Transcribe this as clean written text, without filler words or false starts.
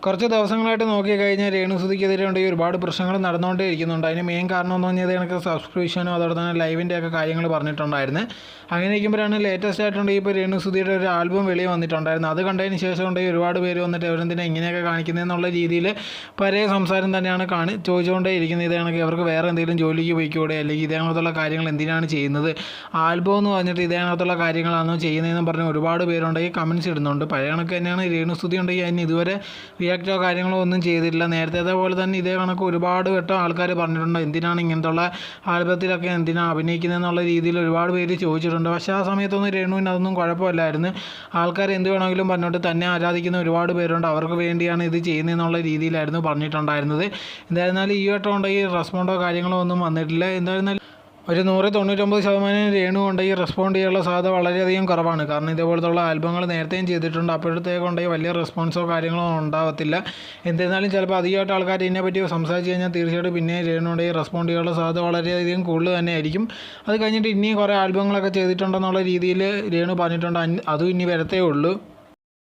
കുറച്ച് ദിവസങ്ങളായിട്ട് നോക്കിക്കഴിഞ്ഞാൽ രേണുസുതിക്കെതിരെ ഉണ്ടെങ്കിൽ ഒരുപാട് പ്രശ്നങ്ങൾ നടന്നുകൊണ്ടേ ഇരിക്കുന്നുണ്ട്. അതിന് മെയിൻ കാരണം എന്ന് പറഞ്ഞാൽ എനിക്ക് സബ്സ്ക്രിപ്ഷനും അതോടെ തന്നെ ലൈവിൻ്റെ ഒക്കെ കാര്യങ്ങൾ പറഞ്ഞിട്ടുണ്ടായിരുന്നു. അങ്ങനെ ഇരിക്കുമ്പോഴാണ് ലേറ്റസ്റ്റ് ആയിട്ടുണ്ടെങ്കിൽ ഇപ്പോൾ രേണുസുതിയുടെ ഒരു ആൽബം വെളിയിൽ വന്നിട്ടുണ്ടായിരുന്നു. അത് കണ്ടതിന് ശേഷം ഉണ്ടെങ്കിൽ ഒരുപാട് പേര് വന്നിട്ട് അവരെന്തിനാണ് ഇങ്ങനെയൊക്കെ കാണിക്കുന്നതെന്നുള്ള രീതിയിൽ പഴയ സംസാരം തന്നെയാണ് ചോദിച്ചുകൊണ്ടേ ഇരിക്കുന്നത്. ഇത് കണക്ക് അവർക്ക് വേറെ എന്തെങ്കിലും ജോലിക്ക് പോയിക്കൂടെ, അല്ലെങ്കിൽ ഇതേണത്തുള്ള കാര്യങ്ങൾ എന്തിനാണ് ചെയ്യുന്നത്, ആൽബം എന്ന് പറഞ്ഞിട്ട് ഇതേണത്തുള്ള കാര്യങ്ങളാണോ ചെയ്യുന്നതെന്ന് പറഞ്ഞ് ഒരുപാട് പേരുണ്ടെങ്കിൽ കമൻസ് ഇടുന്നുണ്ട്. പഴയ കണക്ക് തന്നെയാണ് രേണുസുതി ഉണ്ടെങ്കിൽ അതിന് ഇതുവരെ റിയാക്റ്റോ കാര്യങ്ങളോ ഒന്നും ചെയ്തിട്ടില്ല. നേരത്തെ പോലെ തന്നെ ഇതേ കണക്ക് ഒരുപാട് വട്ടം ആൾക്കാർ പറഞ്ഞിട്ടുണ്ട് എന്തിനാണ് ഇങ്ങനത്തുള്ള ആൽബത്തിലൊക്കെ എന്തിനാണ് അഭിനയിക്കുന്നതെന്നുള്ള രീതിയിൽ ഒരുപാട് പേര് ചോദിച്ചിട്ടുണ്ട്. പക്ഷേ ആ സമയത്തൊന്നും രേണുവിന് അതൊന്നും കുഴപ്പമില്ലായിരുന്നു. ആൾക്കാർ എന്ത് വേണമെങ്കിലും പറഞ്ഞിട്ട് തന്നെ ആരാധിക്കുന്ന ഒരുപാട് പേരുണ്ട്, അവർക്ക് വേണ്ടിയാണ് ഇത് ചെയ്യുന്നതെന്നുള്ള രീതിയിലായിരുന്നു പറഞ്ഞിട്ടുണ്ടായിരുന്നത്. എന്തായിരുന്നാലും ഈ വട്ടം ഉണ്ടെങ്കിൽ റെസ്പോണ്ടോ കാര്യങ്ങളോ ഒന്നും വന്നിട്ടില്ല. എന്തായിരുന്നാലും ഒരു 100-99% രേണു ഉണ്ടെങ്കിൽ റെസ്പോണ്ട് ചെയ്യാനുള്ള സാധ്യത വളരെയധികം കുറവാണ്. കാരണം ഇതേപോലത്തുള്ള ആൽബങ്ങൾ നേരത്തെയും ചെയ്തിട്ടുണ്ട്. അപ്പോഴത്തേക്കുണ്ടെങ്കിൽ വലിയ റെസ്പോൺസോ കാര്യങ്ങളോ ഉണ്ടാകത്തില്ല. എന്നിരുന്നാലും ചിലപ്പോൾ അധികമായിട്ട് ആൾക്കാർ ഇതിനെപ്പറ്റി സംസാരിച്ച് കഴിഞ്ഞാൽ തീർച്ചയായിട്ടും പിന്നെ രേണു ഉണ്ടെങ്കിൽ റെസ്പോണ്ട് ചെയ്യാനുള്ള സാധ്യത വളരെയധികം കൂടുതൽ തന്നെയായിരിക്കും. അത് കഴിഞ്ഞിട്ട് ഇനിയും കുറേ ആൽബങ്ങളൊക്കെ ചെയ്തിട്ടുണ്ടെന്നുള്ള രീതിയിൽ രേണു പറഞ്ഞിട്ടുണ്ട്. അതും ഇനി വരത്തേ ഉള്ളൂ.